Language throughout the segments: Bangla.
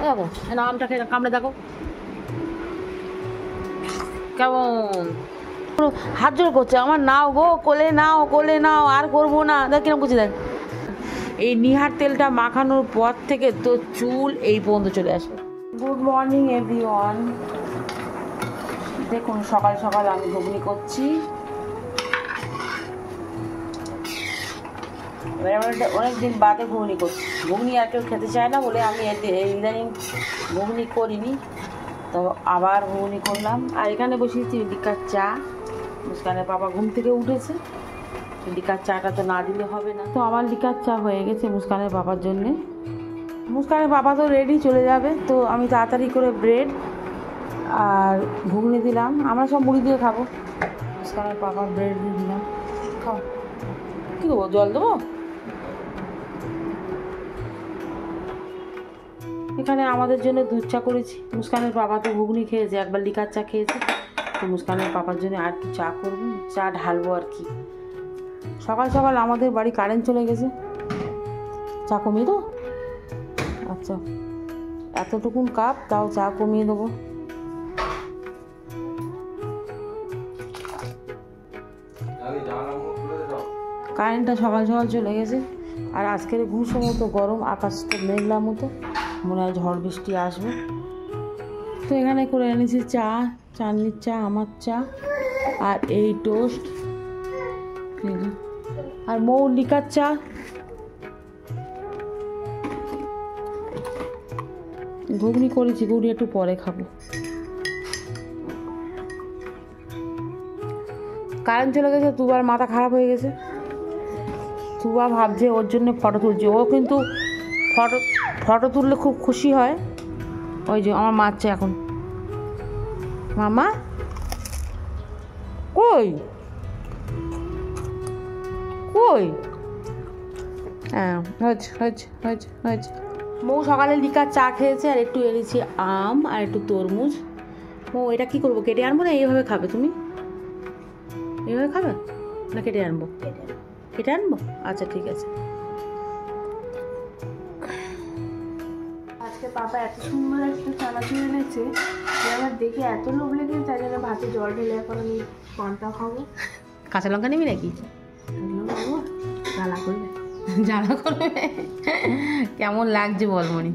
দেখো আমটা খেয়ে কামড়ে দেখো কেমন হাত জোর করছে আমার, নাও গো কোলে নাও কোলে নাও, আর করবো না। দেখ কিরকম করছি, দেখ। এই নিহার তেলটা মাখানোর পর থেকে তো চুল এই পর্যন্ত চলে আসবে। Good morning everyone. দেখুন সকাল সকাল আমি ঘুগনি করছি। এবার আমরা অনেকদিন বাদে ঘুগনি করছি। ঘুগনি আর কেউ খেতে চায় না বলে আমি ইদানিং ঘুগনি করিনি, তো আবার ঘুগনি করলাম। আর এখানে বসিয়েছি লিকার চা। মুস্কানের বাবা ঘুম থেকে উঠেছে, লিকার চাটা তো না দিলে হবে না, তো আমার লিকার চা হয়ে গেছে মুস্কানের বাবার জন্যে। মুস্কানের বাবা তো রেডি চলে যাবে, তো আমি তাড়াতাড়ি করে ব্রেড আর ঘুগনি দিলাম। আমরা সব মুড়ি দিয়ে খাবো, মুস্কানের বাবা ব্রেড দিয়ে দিলাম। খাও। কী দেবো, জল দেবো? এখানে আমাদের জন্য দুধ চা করেছি। মুস্কানের বাবা তো ঘুগনি খেয়েছে, একবার লিকার চা খেয়েছে, তো মুস্কানের বাবার জন্য আর একটু চা করবো, চা ঢালবো আর কি। সকাল সকাল আমাদের বাড়ি কারেন্ট চলে গেছে। চা কমিয়ে দেবো? আচ্ছা, এতটুকুন কাপ, তাও চা কমিয়ে দেবো। কারেন্টটা সকাল সকাল চলে গেছে। আর আজকের ঘুষো মতো গরম, আকাশটা মেঘলা মতো, মনে হয় ঝড় বৃষ্টি আসবে। তো এখানে করে এনেছি চা, চাঁদনির চা, আমার চা, আর এই টোস্ট, আর মৌ লিকার চা। ঘুগনি করেছি, ঘুগনি একটু পরে খাবো। কারেন্ট চলে গেছে, দুবার মাথা খারাপ হয়ে গেছে। তুবা ভাবছে ওর জন্য ফটো তুলছে, ও কিন্তু ফটো তুললে খুব খুশি হয়। ওই যে আমার মারছে এখন। মামা কই কই? হ্যাঁ, হয়েছে হয়েছে হয়েছে হয়েছে। মৌ সকালে লিকার চা খেয়েছে, আর একটু এনেছি আম আর একটু তরমুজ। মৌ এটা কী করবো, কেটে আনবো না এইভাবে খাবে তুমি? এইভাবে খাবে না কেটে আনবো? কেটে আনবো, আচ্ছা ঠিক আছে। আজকে পাপা এত সুন্দর একটা চানাচুর এনেছে যে আমার দেখে এত লোভ লেগেছে, তাই জন্য ভাতে জল ঢেলে এখন আমি পান্তা খাবো। কাঁচা লঙ্কা নিবি নাকি? জ্বালা করবে, জ্বালা করবে? কেমন লাগছে বল মনি?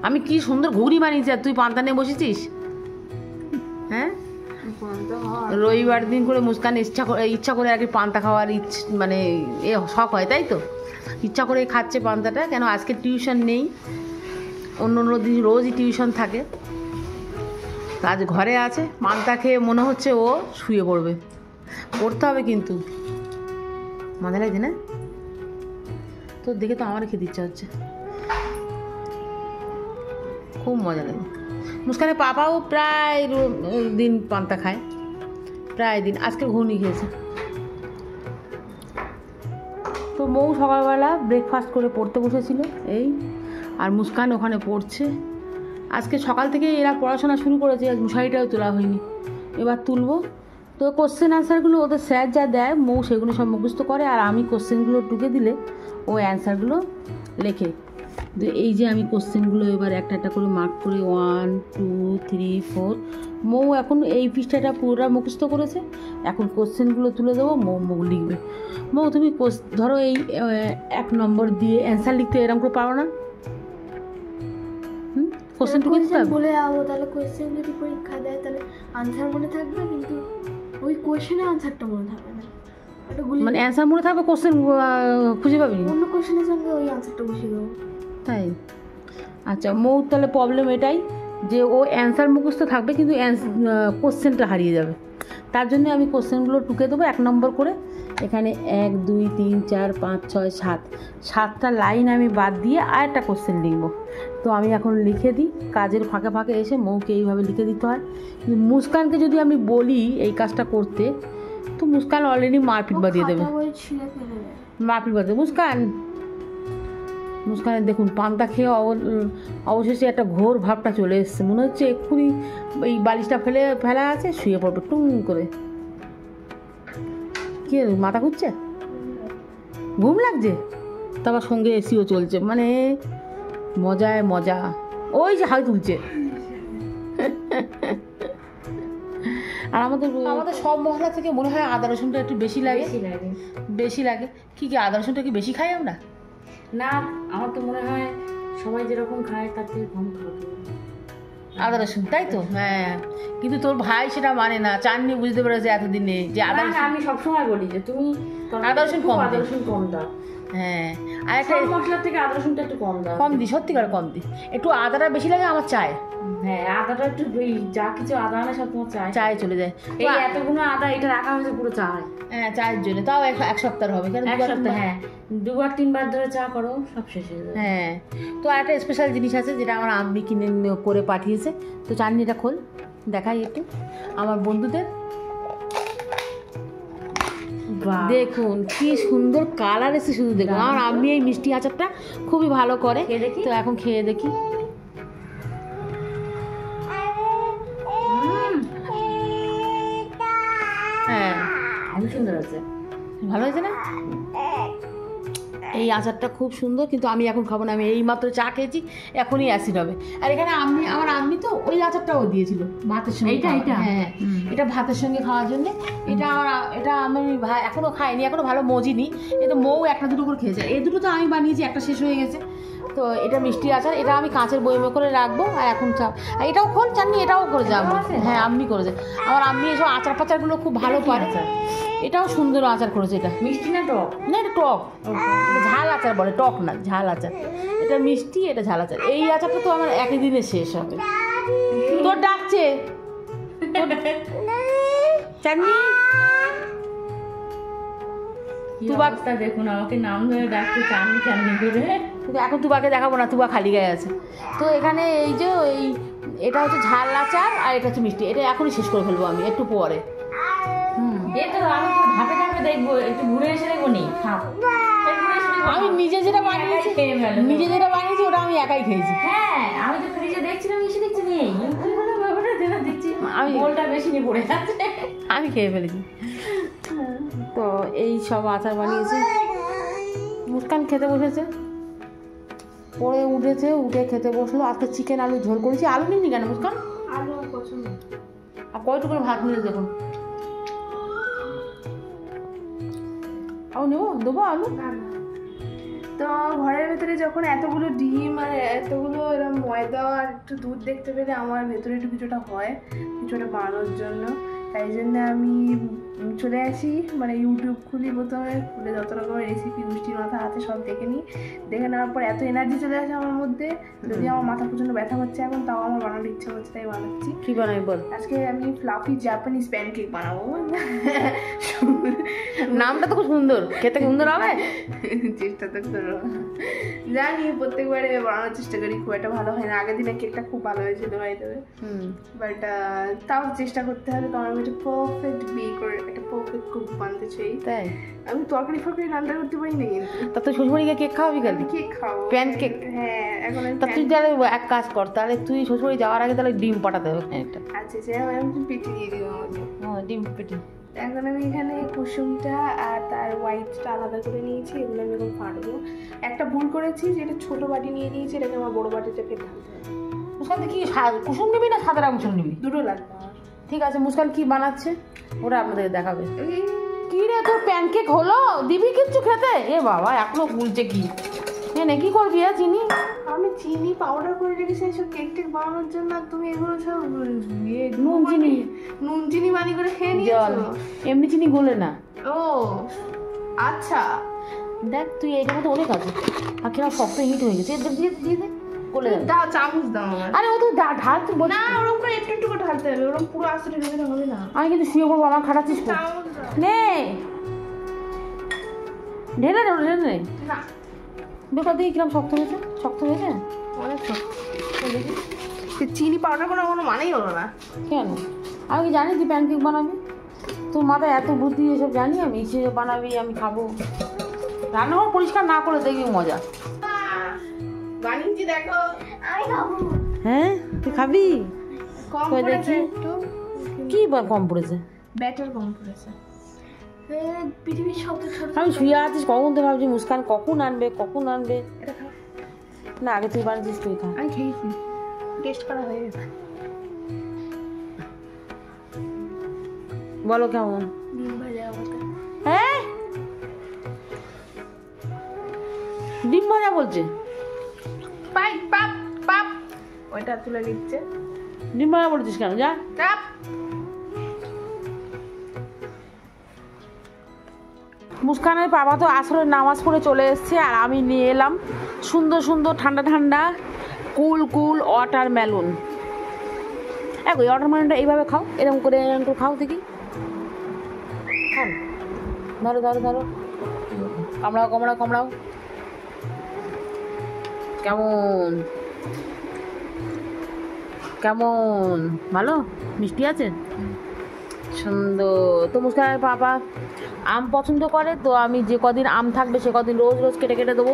আমি কি সুন্দর ঘুগনি বানিয়েছি, আর তুই পান্তা নিয়ে বসেছিস? হ্যাঁ, রবিবার দিন করে মুস্কান ইচ্ছা করে আর কি পান্তা খাওয়ার মানে শখ হয়, তাই তো? ইচ্ছা করে খাচ্ছে পান্তাটা। কেন আজকে টিউশন নেই, অন্য দিন রোজই টিউশন থাকে, আজ ঘরে আছে। পান্তা খেয়ে মনে হচ্ছে ও শুয়ে পড়বে। পড়তে হবে কিন্তু, মজা লাগছে না? তোর দেখে তো আমার খেতে ইচ্ছা হচ্ছে, খুব মজা লাগে। মুস্কানের পাপাও প্রায় দিন পান্তা খায়, প্রায় দিন। আজকে ঘুগনি খেয়েছে। তো মৌ সকালবেলা ব্রেকফাস্ট করে পড়তে বসেছিল এই, আর মুস্কান ওখানে পড়ছে। আজকে সকাল থেকে এরা পড়াশোনা শুরু করেছে, মশারিটাও তোলা হয়নি, এবার তুলবো। তো কোশ্চেন অ্যান্সারগুলো ওদের স্যার যা দেয় মৌ সেগুলো সব মুখস্থ করে, আর আমি কোশ্চেনগুলো টুকে দিলে ও অ্যান্সারগুলো লেখে। তো এই যে আমি কোশ্চেনগুলো এবার একটা একটা করে মার্ক করে 1 2 3 4। মৌ এখন এই পৃষ্ঠাটা পুরোটা মুখস্থ করেছে, এখন কোশ্চেনগুলো তুলে দেবো, মৌ লিখবে। মৌ তুমি ধরো এই 1 নম্বর দিয়ে অ্যান্সার লিখতে এরকম করে পারো না? কোশ্চেন টুকে দিতে হবে বলে যাবো, তাহলে কোশ্চেন যদি পরীক্ষা দেয় তাহলে আনসার মনে থাকবে, কিন্তু ওই কোশ্চেনে আনসারটা মনে থাকবে না। মানে অ্যান্সার মনে থাকবে, কোশ্চেন খুঁজে পাবি অন্য কোশ্চেনের সঙ্গে ওই আনসারটা বসিয়ে দেবো। তাই? আচ্ছা, মৌ তাহলে প্রবলেম এটাই যে ও অ্যান্সার মুখস্থ থাকবে কিন্তু কোশ্চেনটা হারিয়ে যাবে। তার জন্য আমি কোশ্চেনগুলো টুকে দেবো 1 নম্বর করে। এখানে 1 2 3 4 5 6 7 7টা লাইন আমি বাদ দিয়ে আর একটা কোশ্চেন লিখব। তো আমি এখন লিখে দিই, কাজের ফাঁকে ফাঁকে এসে মৌকে এইভাবে লিখে দিতে হয়। মুস্কানকে যদি আমি বলি এই কাজটা করতে, তো মুস্কান অলরেডি মারপিট বাঁধিয়ে দেবে, মারপিট বাঁধিয়ে মুস্কানের দেখুন পান্তা খেয়ে অবশেষে একটা ঘোর ভাবটা চলে এসছে, মনে হচ্ছে এক্ষুনি এই বালিশটা ফেলা আছে, শুয়ে পড়বে টুং করে। কি মাথা ঘুরছে, ঘুম লাগছে? তারপর সঙ্গে এসিও চলছে, মানে মজায় মজা। ওই যে হাই তুলছে। আর আমাদের সব মশলা থেকে মনে হয় আদা রসুনটা একটু বেশি লাগে। বেশি লাগে কি আদা রসুনটা কি বেশি খাই আমরা? না, আমার তো মনে হয় সবাই যেরকম খায় তার থেকে কম খাবে আদা রসুন, তাই তো? হ্যাঁ, কিন্তু তোর ভাই সেটা মানে না। চাননি বুঝতে পেরেছে এতদিনে যে আদা রসুন। আমি সবসময় বলি যে তুমি আদা রসুন কম দাও। হ্যাঁ, আর একটা মশলার থেকে আদা রসুনটা একটু কম দিই, সত্যিকার কম দিই। একটু আদাটা বেশি লাগে আমার চায়। হ্যাঁ, আদাটা একটু যা কিছু আদা আনে সব তোমার চায় চলে যায়। এই এতগুলো আদা এটা রাখা হয়েছে পুরো চায়। হ্যাঁ, চায়ের জন্য তাও এক সপ্তাহ হবে, কেন হ্যাঁ, 2-3 বার ধরে চা করো, সব শেষ হয়ে যাবে। হ্যাঁ, তো একটা স্পেশাল জিনিস আছে যেটা আমার আম্মি কিনে করে পাঠিয়েছে। তো চাটনিটা খোল, দেখাই একটু আমার বন্ধুদের। দেখুন কি সুন্দর কালার এসে, শুধু দেখুন। আমার আম্মি এই মিষ্টি আচারটা খুবই ভালো করে, তো এখন খেয়ে দেখি। হ্যাঁ, অনেক সুন্দর আছে, ভালো হয়েছে না? এই আচারটা খুব সুন্দর, কিন্তু আমি এখন খাবো না। আমি এই মাত্র চা খেয়েছি, এখনই অ্যাসিড হবে। আর এখানে আমার আম্মি তো ওই আচারটাও দিয়েছিল ভাতের সঙ্গে। হ্যাঁ, এটা ভাতের সঙ্গে খাওয়ার জন্য। এটা আমি এখনো খাইনি, এখনো ভালো মজিনি। এটা মৌ একটা দুটো করে খেয়েছে। এই দুটো তো আমি বানিয়েছি, একটা শেষ হয়ে গেছে। তো এটা মিষ্টি আচার, এটা আমি কাঁচের বয়মে করে রাখবো। আর এখন এটাও খোল চাটনি, এটাও করে যাবো। হ্যাঁ, আম্মি করেছে। আমার আম্মি এসব আচার পাচারগুলো খুব ভালো পারে। এটাও সুন্দর আচার করেছে। এটা মিষ্টি না টক? না, এটা টক। এটা ঝাল আচার বলে, টক না, ঝাল আচার। এটা মিষ্টি, এটা ঝাল আচার। এই আচারটা তো আমার একই দিনে শেষ হবে। তোর ডাকছে চাটনি। তুবাকটা দেখুন, আমাকে নাম ধরে ডাকছে চাটনি চাটনি করে। এখন তুবাকে দেখাবো না, তুবা খালি গায়ে আছে। তো এখানে এই যে এটা হচ্ছে ঝাল আচার, আর এটা হচ্ছে মিষ্টি। এটা এখনই শেষ করে ফেলবো আমি, একটু পরে। আমি তো ধাপে ধাপে দেখবো, একটু ঘুরে এসে দেখবো নি। আমি নিজে যেটা বানিয়েছি ওটা আমি একাই খেয়েছি। হ্যাঁ, আমি তো ফ্রিজে দেখছিলাম, এসে দেখছি নেই, দেখছি আমি গোলটা বেশি নিয়ে পড়ে যাচ্ছে। আমি খেয়ে ফেলেছি। তো এই সব আচার বানিয়েছি। মুস্কান খেতে বসেছে, পরে উঠে খেতে বসলো। আজকে চিকেন আলু ঝোল করেছি। আলু নিবি কেন মুস্কান? আলু পছন্দ। আর কয়টুকু ভাত নিলে দেখুন। দেবো আলু। তো ঘরের ভেতরে যখন এতগুলো ডিম আর এতগুলো এরকম ময়দা আর একটু দুধ দেখতে পেলে আমার ভেতরে একটু কিছুটা হয়, কিছুটা বানানোর জন্য। তাই জন্য আমি চলে আসি, মানে ইউটিউব খুলি, প্রথমে খুলে যত রকমের রেসিপি মিষ্টির মাথা আছে সব দেখে নিই। দেখে নেওয়ার পর এত এনার্জি চলে আসে আমার মধ্যে, যদি আমার মাথা প্রচণ্ড ব্যথা হচ্ছে এখন, তাও আমার বানানোর ইচ্ছা হচ্ছে, তাই বানাচ্ছি। কি বানাই বল? আজকে আমি ফ্লাফি জাপানিজ প্যানকেক বানাবো। নামটা তো খুব সুন্দর, খেতে সুন্দর হবে। চেষ্টা তো করো, জানি প্রত্যেকবারে বানানোর চেষ্টা করি, খুব একটা ভালো হয় না। আগের দিনে কেকটা খুব ভালো হয়েছিল বাড়িতে, বাট তাও চেষ্টা করতে হবে, কারণ আমি একটা পারফেক্ট বেকার, একটা পারফেক্ট কুক বানতে চাই। তাই আমি তরকারি ফরকারি রান্না করতে পারি না, কিন্তু তা তুই শ্বশুরবাড়িকে কেক খাওয়াবি কেন? কেক খাবো, প্যানকেক। হ্যাঁ, এখন তা তুই তাহলে এক কাজ কর, তাহলে তুই শ্বশুরবাড়ি যাওয়ার আগে তাহলে ডিম পাঠাতে হবে একটা। আচ্ছা, আমি পেটি দিয়ে দিব আমাকে। ডিম পেটি। এখন আমি এখানে কুসুমটা আর তার হোয়াইটটা আলাদা করে নিয়েছি, এগুলো আমি এখন ফাটবো। একটা ভুল করেছি, যেটা ছোট বাটি নিয়ে নিয়েছি, এটাকে আমার বড় বাটিতে ফের ঢালতে হবে। মুস্কান কি কুসুম নিবি না সাদা কুসুম নিবি? দুটো লাগবে আমার। ঠিক আছে, মুস্কান কি বানাচ্ছে ওরা আপনাদের দেখাবে। কি রে, তোর প্যানকেক হলো? দিবি কিচ্ছু খেতে? এ বাবা, এখনো গুলছে কি? এনে কি করবি? চিনি আমি চিনি পাউডার করে রেখেছি এইসব কেক টেক বানানোর জন্য, আর তুমি এগুলো সব নুন চিনি বানি করে খেয়ে নিয়েছো। এমনি চিনি গলে না। ও আচ্ছা, দেখ তুই এইটার মধ্যে অনেক আছে, আর কিরকম শক্ত হিট হয়ে গেছে। দিয়ে দে, গলে দাও, চামচ দাও আমার। আরে ও তো ঢাল, তুই বল না, ওরকম করে একটু একটু করে ঢালতে হবে, ওরকম পুরো আস্তে ঢেলে হবে না। আমি কিন্তু শুয়ে পড়বো, আমার খাটাচ্ছিস। নে ঢেলে নে না, বেকার দিয়ে কিরকম শক্ত হয়েছে। অনেক শক্ত। দেখি চিনি পাউডার কোনো মানেই হলো না। কেন? আমি কি জানি তুই প্যানকেক বানাবি? তোর মাথায় এত বুদ্ধি, এসব জানি আমি। সে বানাবি, আমি খাবো। রান্নাঘর পরিষ্কার না করে দেখবি মজা। বানিয়েছি দেখো, আমি খাবো। হ্যাঁ, তুই খাবি? কম পড়েছে একটু। কি কম পড়েছে? ব্যাটার কম পড়েছে। পৃথিবীর সবচেয়ে ছোট আমি শুয়ে আছিস কখন তো ভাবছি মুস্কান কখন আনবে কখন আনবে। এটা খাও। না আগে তুই বানিয়েছিস তুই খা। আমি খেয়েছি, টেস্ট করা হয়ে গেছে। বলো কেমন? ডিম ভাজা মতো। হ্যাঁ ডিম ভাজা বলছে। পাই পাপ পাপ ওইটা তুলে দিচ্ছে। ডিম ভাজা বলছিস কেন? যা কাপ মুস্কানের বাবা তো আসলে নামাজ পড়ে চলে এসছে আর আমি নিয়ে এলাম সুন্দর সুন্দর ঠান্ডা ঠান্ডা কুল কুল ওয়াটারমেলন। ওই ওয়াটারমেলনটা এইভাবে খাও, এরকম করে খাও দেখি। খাও ধরো ধরো ধরো, কামড়াও কামড়াও কামড়াও। কেমন কেমন? ভালো মিষ্টি আছে, সুন্দর। তো মুস্কানের বাবা আম পছন্দ করে, তো আমি যে কদিন আম থাকবে সে কদিন রোজ রোজ কেটে কেটে দেবো।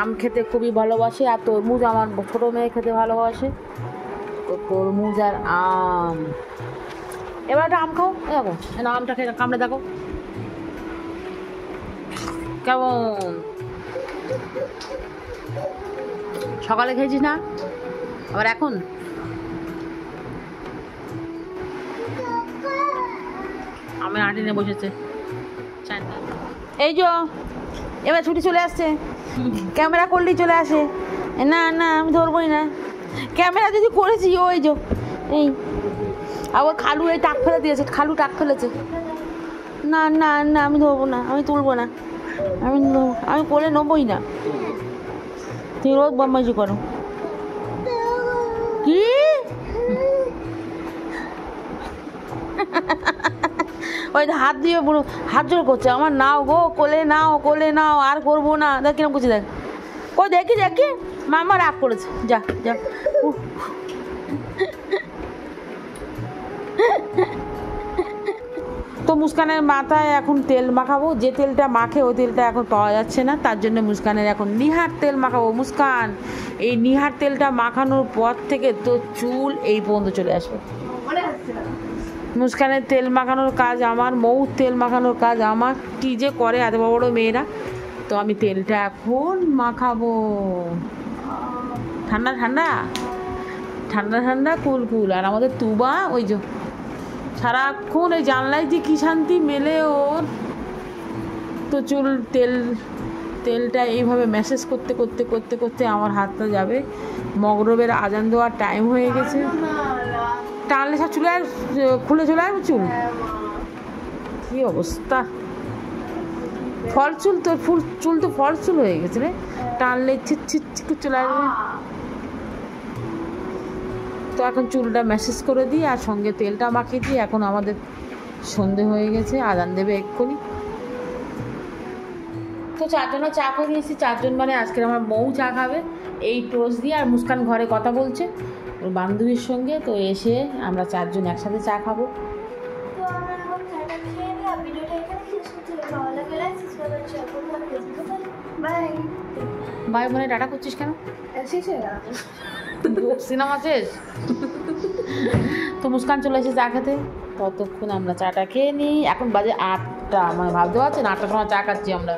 আম খেতে খুবই ভালোবাসে আর তরমুজ আমার ছোটো মেয়ে খেতে ভালোবাসে, তো তরমুজ আর আম। এবার একটা আম খাও, দেখো না আমটা খেয়ে কামড়ে দেখো কেমন। সকালে খেয়েছিস না আবার এখন? আমি আঁটি নিয়ে বসেছে। এই যো এবার ছুটি চলে আসছে, ক্যামেরা করলেই চলে আসে। না না আমি ধরবই না, ক্যামেরা যদি করেছি ওই যো এই আবার খালু এই টাক ফেলে দিয়েছে, খালু টাক ফেলেছে। না না না আমি ধরবো না, আমি তুলবো না, আমি কোলে নেবই না। তুমি রোজ বদমাইশি করো কি? ওই হাত দিয়ে পুরো হাত জোর করছে আমার, নাও গো কোলে নাও কোলে নাও, আর করবো না। দেখ কিরকম করছি, দেখ কই দেখি দেখি। মামা রাগ করেছে, যা যা। তো মুস্কানের মাথায় এখন তেল মাখাবো, যে তেলটা মাখে ওই তেলটা এখন পাওয়া যাচ্ছে না, তার জন্য মুস্কানের এখন নিহার তেল মাখাবো। মুস্কান এই নিহার তেলটা মাখানোর পর থেকে তো চুল এই পর্যন্ত চলে আসবে। মুস্কানের তেল মাখানোর কাজ আমার, মৌর তেল মাখানোর কাজ আমার, কি যে করে এত বড় বড় মেয়েরা। তো আমি তেলটা এখন মাখাবো। ঠান্ডা ঠান্ডা ঠান্ডা ঠান্ডা কুল কুল। আর আমাদের তুবা ওই যে সারাক্ষণ ওই জানলায় যে কী শান্তি মেলে ওর। তো চুল তেলটা এইভাবে ম্যাসেজ করতে করতে করতে করতে আমার হাতটা যাবে। মগরবের আজান দেওয়ার টাইম হয়ে গেছে। টানলে সব চুলে খুলে চলে আসবে চুল। কী অবস্থা, ফল চুল তোর, ফুল চুল তো ফল চুল হয়ে গেছে রে, টানলে ছিট ছিট ছিট চলে আসবে। তো এখন চুলটা ম্যাসেজ করে দিই আর সঙ্গে তেলটা মাখিয়ে দিই। এখন আমাদের সন্ধে হয়ে গেছে, আজান দেবে এক্ষুনি। তো চারজনের চা করে নিয়েছি, চারজন মানে আজকের আমার বউ চা খাবে এই টোস্ট দিয়ে। আর মুস্কান ঘরে কথা বলছে ওর বান্ধবীর সঙ্গে, তো এসে আমরা চারজন একসাথে চা খাবো। বাই মানে টাটা করছিস কেন? সিনেমা শেষ। তো মুস্কান চলে এসে চা খেতে, ততক্ষণ আমরা চাটা খেয়ে নিই। এখন বাজে 8টা, মানে ভাবতে পারছেন 8টার সময় চা খাচ্ছি আমরা।